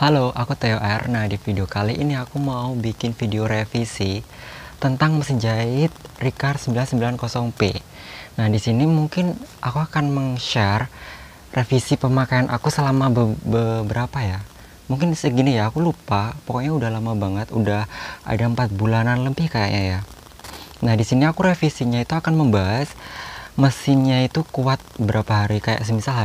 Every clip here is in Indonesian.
Halo, aku Theo R. Nah, di video kali ini aku mau bikin video revisi tentang mesin jahit Riccar 990P. Nah, di sini mungkin aku akan meng-share revisi pemakaian aku selama beberapa ya. Mungkin segini ya, aku lupa. Pokoknya udah lama banget, udah ada 4 bulanan lebih kayaknya ya. Nah, di sini aku revisinya itu akan membahas mesinnya itu kuat berapa hari, kayak semisal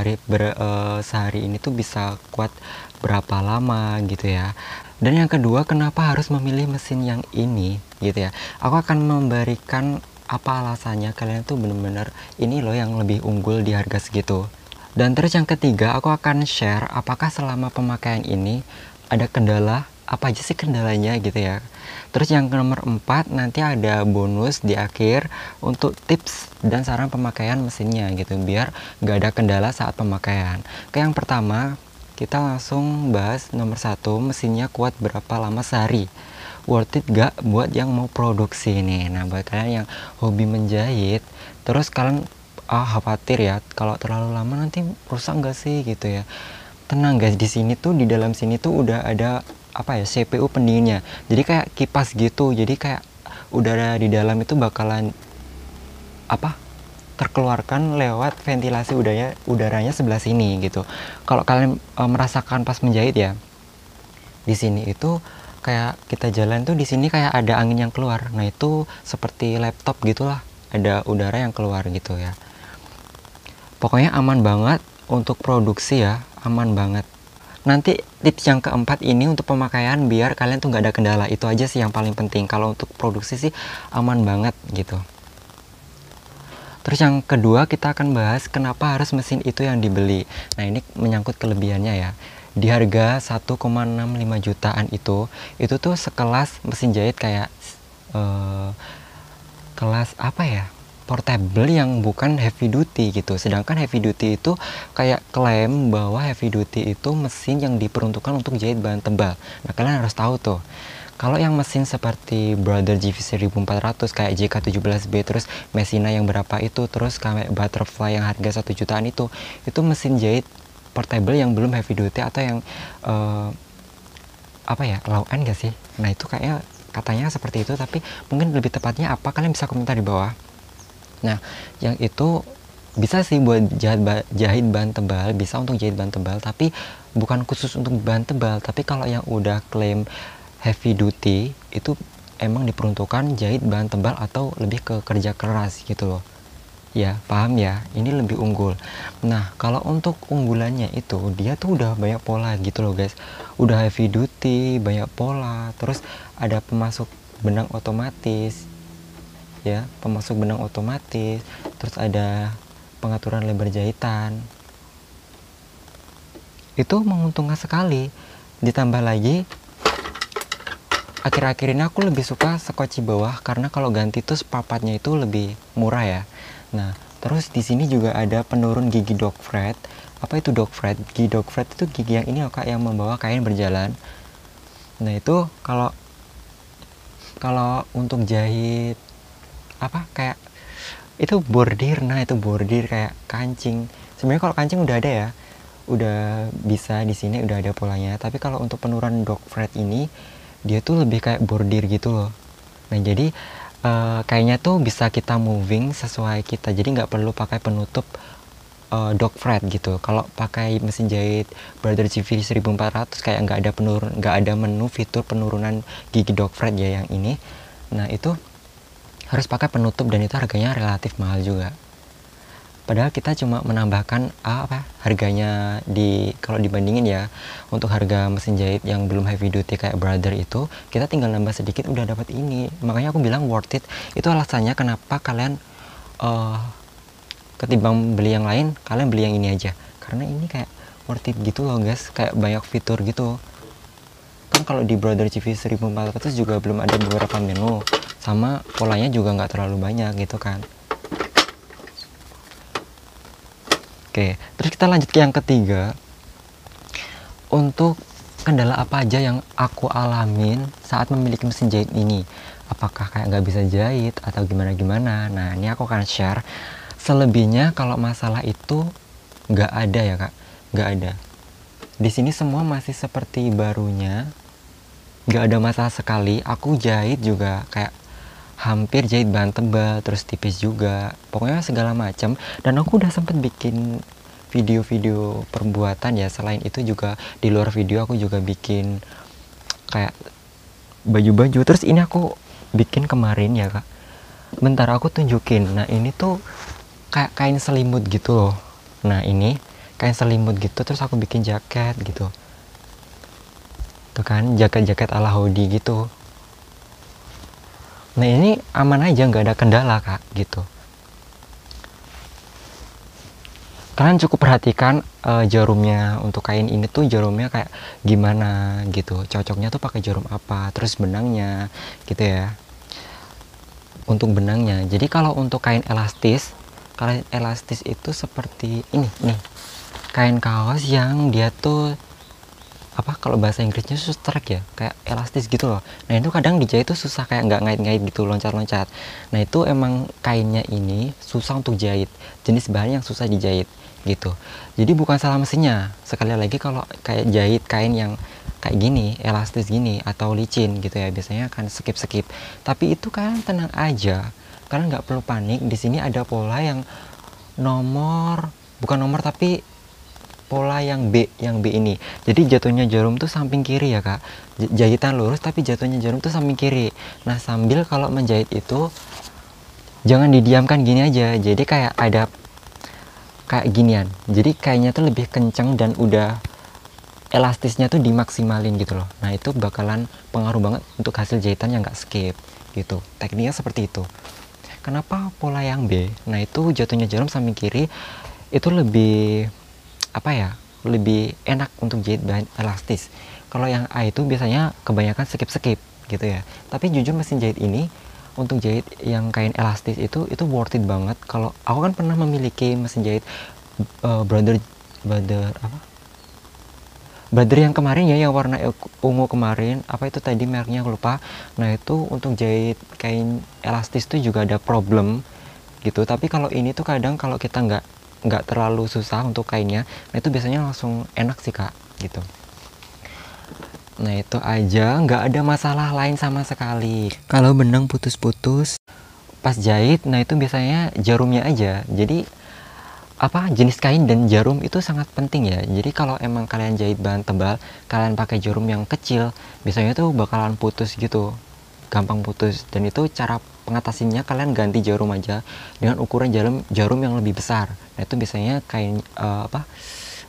sehari ini tuh bisa kuat berapa lama gitu ya. Dan yang kedua, kenapa harus memilih mesin yang ini gitu ya. Aku akan memberikan apa alasannya kalian tuh bener-bener ini loh yang lebih unggul di harga segitu. Dan terus yang ketiga, aku akan share apakah selama pemakaian ini ada kendala, apa aja sih kendalanya gitu ya. Terus yang nomor 4 nanti ada bonus di akhir untuk tips dan saran pemakaian mesinnya gitu, biar nggak ada kendala saat pemakaian. Oke, yang pertama kita langsung bahas nomor 1, mesinnya kuat berapa lama sehari. Worth it gak buat yang mau produksi nih. Nah, buat kalian yang hobi menjahit, terus kalian khawatir ya kalau terlalu lama nanti rusak nggak sih gitu ya. Tenang guys, di sini tuh di dalam sini tuh udah ada apa ya, CPU pendinginnya. Jadi kayak kipas gitu. Jadi kayak udara di dalam itu bakalan apa? Terkeluarkan lewat ventilasi udaranya sebelah sini gitu. Kalau kalian merasakan pas menjahit ya, di sini itu kayak kita jalan tuh di sini kayak ada angin yang keluar. Nah, itu seperti laptop gitulah, ada udara yang keluar gitu ya. Pokoknya aman banget untuk produksi ya, aman banget. Nanti tips yang keempat ini untuk pemakaian biar kalian tuh nggak ada kendala. Itu aja sih yang paling penting. Kalau untuk produksi sih aman banget gitu. Terus yang kedua kita akan bahas kenapa harus mesin itu yang dibeli. Nah, ini menyangkut kelebihannya ya. Di harga 1,65 jutaan itu tuh sekelas mesin jahit kayak kelas apa ya, portable yang bukan heavy duty gitu. Sedangkan heavy duty itu kayak klaim bahwa heavy duty itu mesin yang diperuntukkan untuk jahit bahan tebal. Nah, kalian harus tahu tuh, kalau yang mesin seperti Brother GV 1400 kayak JK17B, terus Messina yang berapa itu, terus kayak Butterfly yang harga 1 jutaan itu mesin jahit portable yang belum heavy duty atau yang apa ya, low end gak sih? Nah, itu kayaknya katanya seperti itu, tapi mungkin lebih tepatnya apa, kalian bisa komentar di bawah. Nah, yang itu bisa sih buat jahit bahan tebal, bisa untuk jahit bahan tebal, tapi bukan khusus untuk bahan tebal. Tapi kalau yang udah klaim heavy duty itu emang diperuntukkan jahit bahan tebal atau lebih ke kerja keras gitu loh. Ya, paham ya? Ini lebih unggul. Nah, kalau untuk unggulannya itu dia tuh udah banyak pola gitu loh, guys. Udah heavy duty, banyak pola, terus ada pemasuk benang otomatis. Ya, pemasuk benang otomatis, terus ada pengaturan lebar jahitan. Itu menguntungkan sekali. Ditambah lagi akhir-akhir ini aku lebih suka sekoci bawah karena kalau ganti tuh spapatnya itu lebih murah ya. Nah, terus di sini juga ada penurun gigi dog fret. Apa itu dog fret? Gigi dog fret itu gigi yang ini loh Kak, yang membawa kain berjalan. Nah, itu kalau untuk jahit apa kayak itu bordir. Nah, itu bordir kayak kancing. Sebenarnya kalau kancing udah ada ya, udah bisa di sini udah ada polanya. Tapi kalau untuk penurunan dog fret ini dia tuh lebih kayak bordir gitu loh. Nah, jadi kayaknya tuh bisa kita moving sesuai kita, jadi nggak perlu pakai penutup dog fret gitu. Kalau pakai mesin jahit Brother GV 1400 kayak nggak ada menu fitur penurunan gigi dog fret ya yang ini. Nah, itu harus pakai penutup dan itu harganya relatif mahal juga. Padahal kita cuma menambahkan harganya kalau dibandingin ya, untuk harga mesin jahit yang belum heavy duty kayak Brother itu kita tinggal nambah sedikit udah dapat ini. Makanya aku bilang worth it. Itu alasannya kenapa kalian ketimbang beli yang lain kalian beli yang ini aja, karena ini kayak worth it gitu loh guys, kayak banyak fitur gitu kan. Kalau di Brother GV 1400 juga belum ada beberapa menu, sama polanya juga nggak terlalu banyak gitu kan. Oke, terus kita lanjut ke yang ketiga. Untuk kendala apa aja yang aku alamin saat memiliki mesin jahit ini, apakah kayak nggak bisa jahit atau gimana-gimana. Nah, ini aku akan share. Selebihnya kalau masalah itu nggak ada ya Kak, nggak ada. Di sini semua masih seperti barunya, nggak ada masalah sekali. Aku jahit juga kayak hampir jahit bahan tebal, terus tipis juga, pokoknya segala macam. Dan aku udah sempet bikin video-video perbuatan ya. Selain itu juga di luar video aku juga bikin kayak baju-baju. Terus ini aku bikin kemarin ya kak, bentar aku tunjukin. Nah ini tuh kayak kain selimut gitu loh. Nah ini kain selimut gitu, terus aku bikin jaket gitu tuh kan, jaket-jaket ala hoodie gitu. Nah ini aman aja, nggak ada kendala kak gitu. Kalian cukup perhatikan jarumnya. Untuk kain ini tuh jarumnya kayak gimana gitu, cocoknya tuh pakai jarum apa, terus benangnya gitu ya. Untuk benangnya, jadi kalau untuk kain elastis itu seperti ini nih, kain kaos yang dia tuh apa, kalau bahasa Inggrisnya sustrek ya, kayak elastis gitu loh. Nah itu kadang dijahit tuh susah, kayak nggak ngait-ngait gitu, loncat-loncat. Nah itu emang kainnya ini susah untuk jahit, jenis bahan yang susah dijahit gitu. Jadi bukan salah mesinnya. Sekali lagi, kalau kayak jahit kain yang kayak gini, elastis gini atau licin gitu ya, biasanya akan skip. Tapi itu kalian tenang aja, kalian nggak perlu panik. Di sini ada pola yang bukan nomor tapi pola yang B ini. Jadi jatuhnya jarum tuh samping kiri ya kak, jahitan lurus tapi jatuhnya jarum tuh samping kiri. Nah sambil kalau menjahit itu jangan didiamkan gini aja, jadi kayak ada kayak ginian, jadi kayaknya tuh lebih kenceng dan udah elastisnya tuh dimaksimalin gitu loh. Nah itu bakalan pengaruh banget untuk hasil jahitan yang nggak skip gitu. Tekniknya seperti itu. Kenapa pola yang B? Nah itu jatuhnya jarum samping kiri itu lebih apa ya, lebih enak untuk jahit bahan elastis. Kalau yang A itu biasanya kebanyakan skip gitu ya. Tapi jujur mesin jahit ini untuk jahit yang kain elastis itu worth it banget. Kalau aku kan pernah memiliki mesin jahit brother yang kemarin ya, yang warna ungu kemarin, apa itu tadi mereknya aku lupa. Nah itu untuk jahit kain elastis tuh juga ada problem gitu. Tapi kalau ini tuh kadang kalau kita nggak terlalu susah untuk kainnya, nah itu biasanya langsung enak sih kak gitu. Nah itu aja, nggak ada masalah lain sama sekali. Kalau benang putus-putus pas jahit, nah itu biasanya jarumnya aja. Jadi apa, jenis kain dan jarum itu sangat penting ya. Jadi kalau emang kalian jahit bahan tebal, kalian pakai jarum yang kecil, biasanya tuh bakalan putus gitu, gampang putus. Dan itu cara pengatasinya, kalian ganti jarum aja dengan ukuran jarum yang lebih besar. Nah itu biasanya kain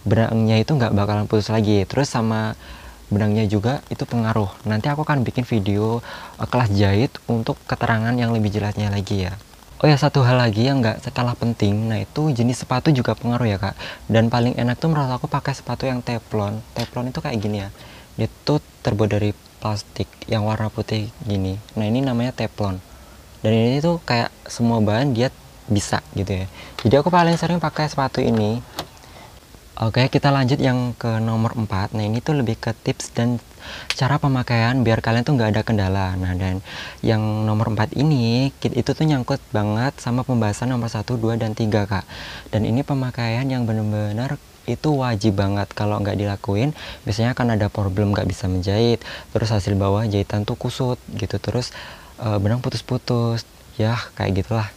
benangnya itu nggak bakalan putus lagi. Terus sama benangnya juga itu pengaruh. Nanti aku akan bikin video kelas jahit untuk keterangan yang lebih jelasnya lagi ya. Oh ya, satu hal lagi yang nggak kalah penting, nah itu jenis sepatu juga pengaruh ya kak. Dan paling enak tuh menurut aku pakai sepatu yang teflon. Teflon itu kayak gini ya, dia tuh terbuat dari plastik yang warna putih gini. Nah ini namanya teflon. Dan ini tuh kayak semua bahan dia bisa gitu ya. Jadi aku paling sering pakai sepatu ini. Oke, kita lanjut yang ke nomor 4. Nah ini tuh lebih ke tips dan cara pemakaian biar kalian tuh nggak ada kendala. Nah dan yang nomor 4 ini itu tuh nyangkut banget sama pembahasan nomor 1, 2, dan 3 kak. Dan ini pemakaian yang bener-bener itu wajib banget. Kalau nggak dilakuin biasanya akan ada problem, nggak bisa menjahit, terus hasil bawah jahitan tuh kusut gitu, terus benang putus-putus ya, kayak gitulah.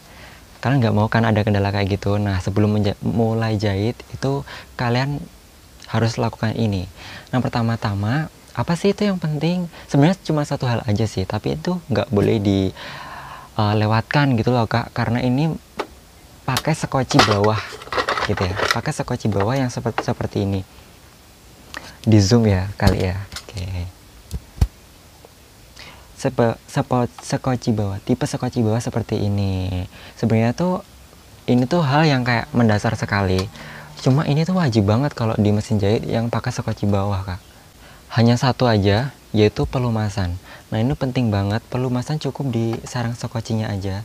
Kalian nggak mau kan ada kendala kayak gitu. Nah sebelum mulai jahit itu kalian harus lakukan ini. Nah pertama-tama apa sih itu yang penting? Sebenarnya cuma satu hal aja sih, tapi itu nggak boleh dilewatkan gitu loh kak, karena ini pakai sekoci bawah gitu ya, pakai sekoci bawah yang seperti ini. Di zoom ya kali ya. Oke. Sekoci bawah, tipe sekoci bawah seperti ini. Sebenarnya tuh ini tuh hal yang kayak mendasar sekali, cuma ini tuh wajib banget kalau di mesin jahit yang pakai sekoci bawah kak. Hanya satu aja, yaitu pelumasan. Nah ini penting banget, pelumasan cukup di sarang sekocinya aja.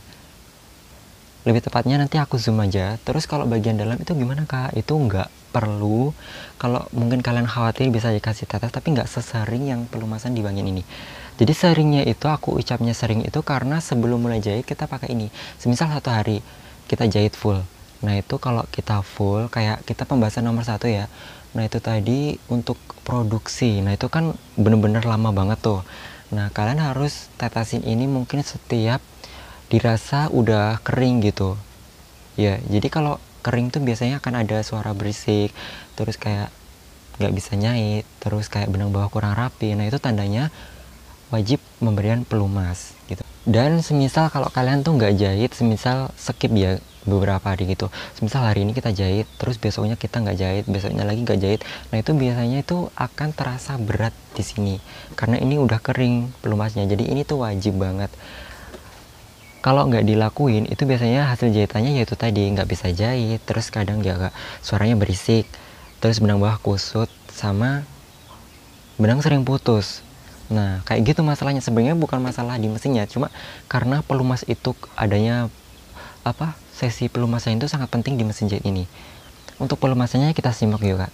Lebih tepatnya nanti aku zoom aja. Terus kalau bagian dalam itu gimana kak? Itu nggak perlu. Kalau mungkin kalian khawatir bisa dikasih tetes, tapi nggak sesering yang pelumasan di bagian ini. Jadi seringnya itu, aku ucapnya sering itu karena sebelum mulai jahit kita pakai ini. Semisal satu hari kita jahit full. Nah itu kalau kita full, kayak kita pembahasan nomor 1 ya. Nah itu tadi untuk produksi, nah itu kan bener-bener lama banget tuh. Nah kalian harus tetesin ini mungkin setiap dirasa udah kering gitu ya. Jadi kalau kering tuh biasanya akan ada suara berisik, terus kayak nggak bisa nyait, terus kayak benang bawah kurang rapi. Nah itu tandanya wajib pemberian pelumas gitu. Dan semisal kalau kalian tuh nggak jahit, semisal skip ya beberapa hari gitu, semisal hari ini kita jahit terus besoknya kita nggak jahit, besoknya lagi nggak jahit, nah itu biasanya itu akan terasa berat di sini karena ini udah kering pelumasnya. Jadi ini tuh wajib banget. Kalau nggak dilakuin itu biasanya hasil jahitannya yaitu tadi nggak bisa jahit, terus kadang juga suaranya berisik, terus benang bawah kusut, sama benang sering putus. Nah kayak gitu masalahnya. Sebenarnya bukan masalah di mesinnya, cuma karena pelumas itu adanya sesi pelumasan itu sangat penting di mesin jahit ini. Untuk pelumasannya kita simak yuk kak.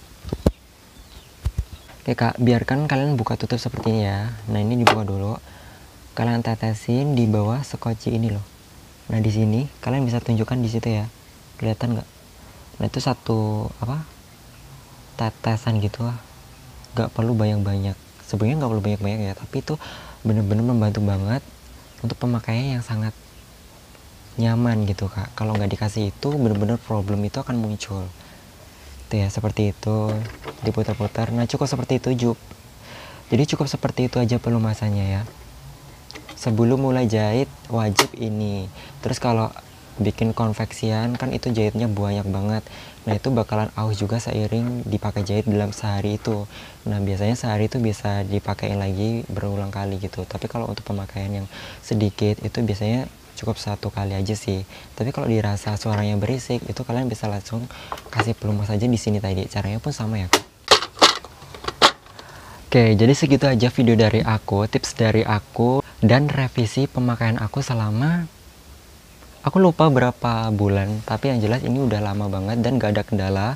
Oke kak, biarkan kalian buka tutup seperti ini ya. Nah ini dibuka dulu, kalian tetesin di bawah skoci ini loh. Nah di sini kalian bisa tunjukkan di situ ya, kelihatan nggak? Nah itu satu tetesan gitu lah, nggak perlu banyak-banyak. Sebenarnya nggak perlu banyak-banyak ya, tapi itu bener-bener membantu banget untuk pemakaian yang sangat nyaman gitu kak. Kalau nggak dikasih itu bener-bener problem itu akan muncul tuh ya, seperti itu diputar-putar. Nah cukup seperti itu jadi cukup seperti itu aja pelumasannya ya. Sebelum mulai jahit wajib ini. Terus kalau bikin konveksian kan itu jahitnya banyak banget, nah itu bakalan aus juga seiring dipakai jahit dalam sehari itu. Nah biasanya sehari itu bisa dipakai lagi berulang kali gitu, tapi kalau untuk pemakaian yang sedikit itu biasanya cukup satu kali aja sih. Tapi kalau dirasa suaranya berisik itu kalian bisa langsung kasih pelumas aja di sini tadi. Caranya pun sama ya kak. Oke, jadi segitu aja video dari aku, tips dari aku dan revisi pemakaian aku selama aku lupa berapa bulan, tapi yang jelas ini udah lama banget dan gak ada kendala.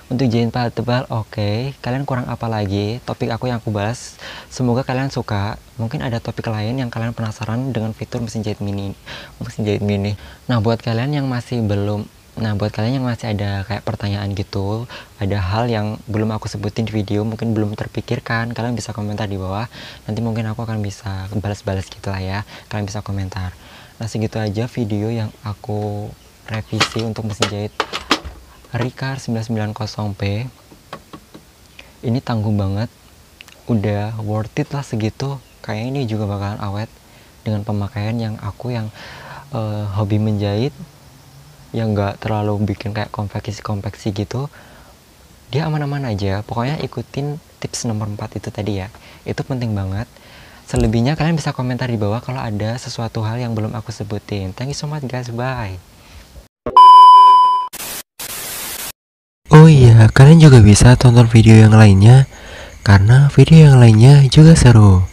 Untuk jahit pahat tebal, oke. Kalian kurang apa lagi topik aku yang aku bahas? Semoga kalian suka. Mungkin ada topik lain yang kalian penasaran dengan fitur mesin jahit mini. Nah buat kalian yang masih ada kayak pertanyaan gitu, ada hal yang belum aku sebutin di video, mungkin belum terpikirkan, kalian bisa komentar di bawah. Nanti mungkin aku akan bisa balas-balas gitu lah ya. Kalian bisa komentar. Nah segitu aja video yang aku revisi untuk mesin jahit Riccar 990P. Ini tangguh banget, udah worth it lah segitu. Kayaknya ini juga bakalan awet dengan pemakaian yang aku yang hobi menjahit, yang gak terlalu bikin kayak konveksi gitu. Dia aman-aman aja. Pokoknya ikutin tips nomor 4 itu tadi ya, itu penting banget. Selebihnya kalian bisa komentar di bawah kalau ada sesuatu hal yang belum aku sebutin. Thank you so much guys, bye. Oh iya, kalian juga bisa tonton video yang lainnya, karena video yang lainnya juga seru.